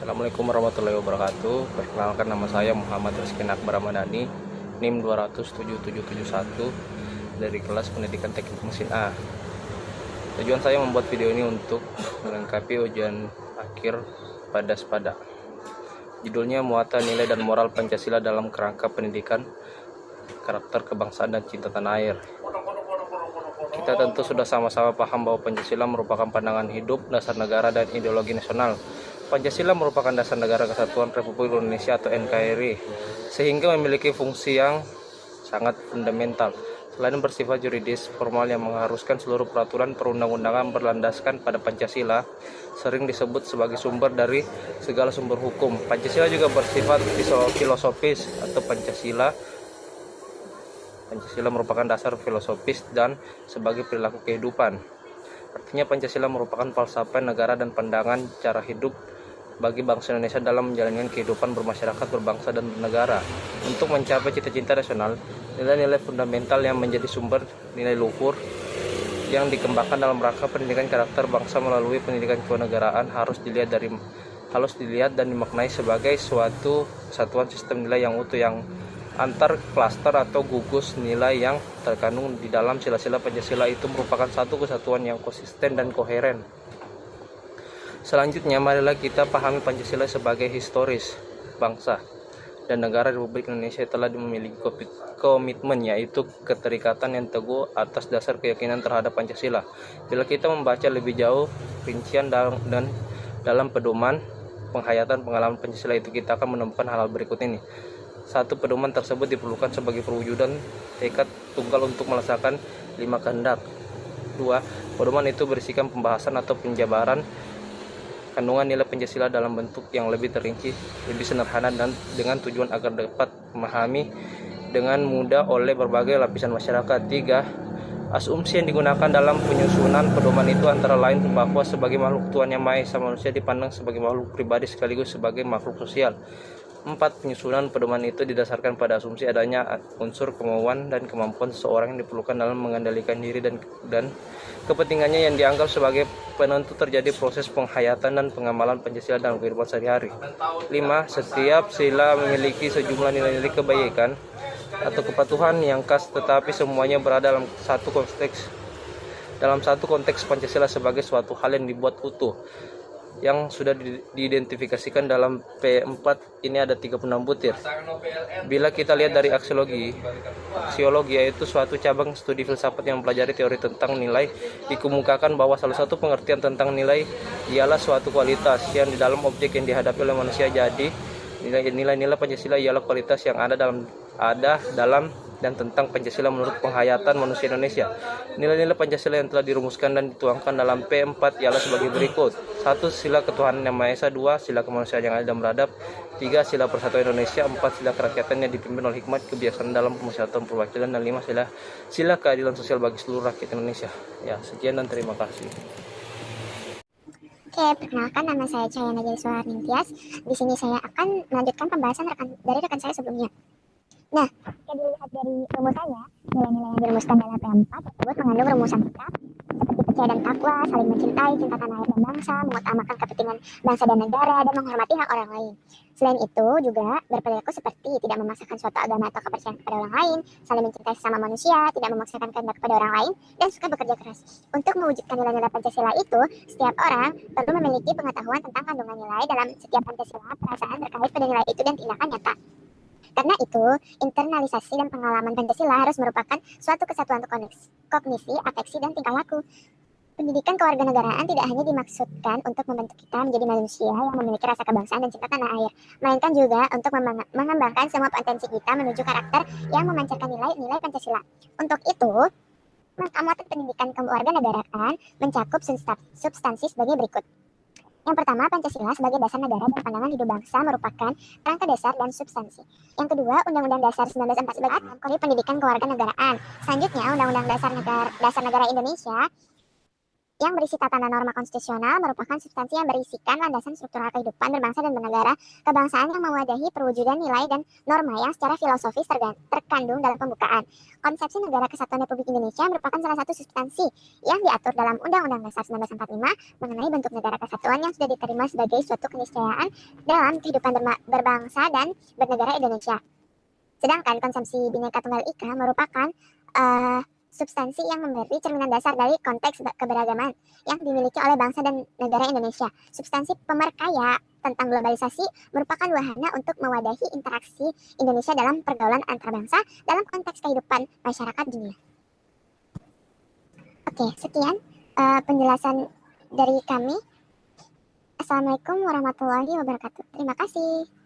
Assalamualaikum warahmatullahi wabarakatuh. Perkenalkan, nama saya Muhammad Rizky Akbar Ramadhani, NIM 2007771 dari kelas Pendidikan Teknik Mesin A. Tujuan saya membuat video ini untuk melengkapi ujian akhir pada SPADA. Judulnya Muatan Nilai dan Moral Pancasila dalam Kerangka Pendidikan Karakter Kebangsaan dan Cinta Tanah Air. Kita tentu sudah sama-sama paham bahwa Pancasila merupakan pandangan hidup, dasar negara, dan ideologi nasional. Pancasila merupakan dasar negara kesatuan Republik Indonesia atau NKRI, sehingga memiliki fungsi yang sangat fundamental. Selain bersifat juridis formal yang mengharuskan seluruh peraturan perundang-undangan berlandaskan pada Pancasila, sering disebut sebagai sumber dari segala sumber hukum. Pancasila juga bersifat filosofis atau Pancasila merupakan dasar filosofis dan sebagai perilaku kehidupan. Artinya Pancasila merupakan falsafah negara dan pandangan cara hidup bagi bangsa Indonesia dalam menjalankan kehidupan bermasyarakat, berbangsa, dan bernegara. Untuk mencapai cita-cita nasional, nilai-nilai fundamental yang menjadi sumber nilai luhur yang dikembangkan dalam rangka pendidikan karakter bangsa melalui pendidikan kewarganegaraan harus dilihat dan dimaknai sebagai suatu kesatuan sistem nilai yang utuh, yang antar klaster atau gugus nilai yang terkandung di dalam sila-sila Pancasila itu merupakan satu kesatuan yang konsisten dan koheren. Selanjutnya, marilah kita pahami Pancasila sebagai historis bangsa dan negara Republik Indonesia telah memiliki komitmen, yaitu keterikatan yang teguh atas dasar keyakinan terhadap Pancasila. Bila kita membaca lebih jauh rincian dalam pedoman penghayatan pengalaman Pancasila itu, kita akan menemukan hal-hal berikut ini. 1. Pedoman tersebut diperlukan sebagai perwujudan tekad tunggal untuk melaksanakan 5 kehendak. 2. Pedoman itu berisikan pembahasan atau penjabaran kandungan nilai Pancasila dalam bentuk yang lebih terinci, lebih sederhana, dan dengan tujuan agar dapat memahami dengan mudah oleh berbagai lapisan masyarakat. 3. Asumsi yang digunakan dalam penyusunan pedoman itu antara lain bahwa sebagai makhluk Tuhan Yang Maha Esa, manusia dipandang sebagai makhluk pribadi sekaligus sebagai makhluk sosial. 4. Penyusunan pedoman itu didasarkan pada asumsi adanya unsur kemauan dan kemampuan seseorang yang diperlukan dalam mengendalikan diri dan kepentingannya yang dianggap sebagai penentu terjadi proses penghayatan dan pengamalan Pancasila dalam kehidupan sehari-hari. 5. Setiap sila memiliki sejumlah nilai-nilai kebaikan atau kepatuhan yang khas, tetapi semuanya berada dalam satu konteks Pancasila sebagai suatu hal yang dibuat utuh, yang sudah diidentifikasikan dalam P4 ini ada 36 butir. Bila kita lihat dari aksiologi yaitu suatu cabang studi filsafat yang mempelajari teori tentang nilai, dikemukakan bahwa salah satu pengertian tentang nilai ialah suatu kualitas yang di dalam objek yang dihadapi oleh manusia. Jadi nilai-nilai Pancasila ialah kualitas yang ada dalam dan tentang Pancasila menurut penghayatan manusia Indonesia. Nilai-nilai Pancasila yang telah dirumuskan dan dituangkan dalam P4 ialah sebagai berikut. 1. Sila ketuhanan yang Maha Esa. 2. Sila kemanusiaan yang adil dan beradab. 3. Sila persatuan Indonesia. 4. Sila kerakyatan yang dipimpin oleh hikmat kebijaksanaan dalam pemusatan perwakilan. Dan 5. Sila keadilan sosial bagi seluruh rakyat Indonesia. Ya, sekian dan terima kasih. Oke, perkenalkan, nama saya Cahaya Najari Suharningtyas. Di sini saya akan melanjutkan pembahasan dari rekan saya sebelumnya. Nah, jika dilihat dari rumusannya, nilai-nilai yang dirumuskan dalam P4 tersebut mengandung rumusan tetap seperti percaya dan takwa, saling mencintai, cinta tanah air dan bangsa, mengutamakan kepentingan bangsa dan negara, dan menghormati hak orang lain. Selain itu juga berperilaku seperti tidak memaksakan suatu agama atau kepercayaan kepada orang lain, saling mencintai sesama manusia, tidak memaksakan kehendak kepada orang lain, dan suka bekerja keras. Untuk mewujudkan nilai-nilai Pancasila itu, setiap orang perlu memiliki pengetahuan tentang kandungan nilai dalam setiap Pancasila, perasaan terkait pada nilai itu, dan tindakan nyata. Karena itu, internalisasi dan pengalaman Pancasila harus merupakan suatu kesatuan kognisi, afeksi, dan tingkah laku. Pendidikan kewarganegaraan tidak hanya dimaksudkan untuk membentuk kita menjadi manusia yang memiliki rasa kebangsaan dan cinta tanah air, melainkan juga untuk mengembangkan semua potensi kita menuju karakter yang memancarkan nilai-nilai Pancasila. Untuk itu, muatan pendidikan kewarganegaraan mencakup substansi sebagai berikut. Yang pertama, Pancasila sebagai dasar negara dan pandangan hidup bangsa merupakan kerangka dasar dan substansi. Yang kedua, Undang-Undang Dasar 1945 sebagai materi pendidikan kewarganegaraan. Selanjutnya, Undang-Undang Dasar Negara Indonesia yang berisi tatanan norma konstitusional merupakan substansi yang berisikan landasan struktural kehidupan berbangsa dan bernegara, kebangsaan yang mewadahi perwujudan nilai dan norma yang secara filosofis terkandung dalam pembukaan. Konsepsi Negara Kesatuan Republik Indonesia merupakan salah satu substansi yang diatur dalam Undang-Undang Dasar 1945 mengenai bentuk negara kesatuan yang sudah diterima sebagai suatu keniscayaan dalam kehidupan berbangsa dan bernegara Indonesia. Sedangkan konsepsi Bhinneka Tunggal Ika merupakan substansi yang memberi cerminan dasar dari konteks keberagaman yang dimiliki oleh bangsa dan negara Indonesia. Substansi pemerkaya tentang globalisasi merupakan wahana untuk mewadahi interaksi Indonesia dalam pergaulan antar bangsa dalam konteks kehidupan masyarakat dunia. Oke, sekian penjelasan dari kami. Assalamualaikum warahmatullahi wabarakatuh. Terima kasih.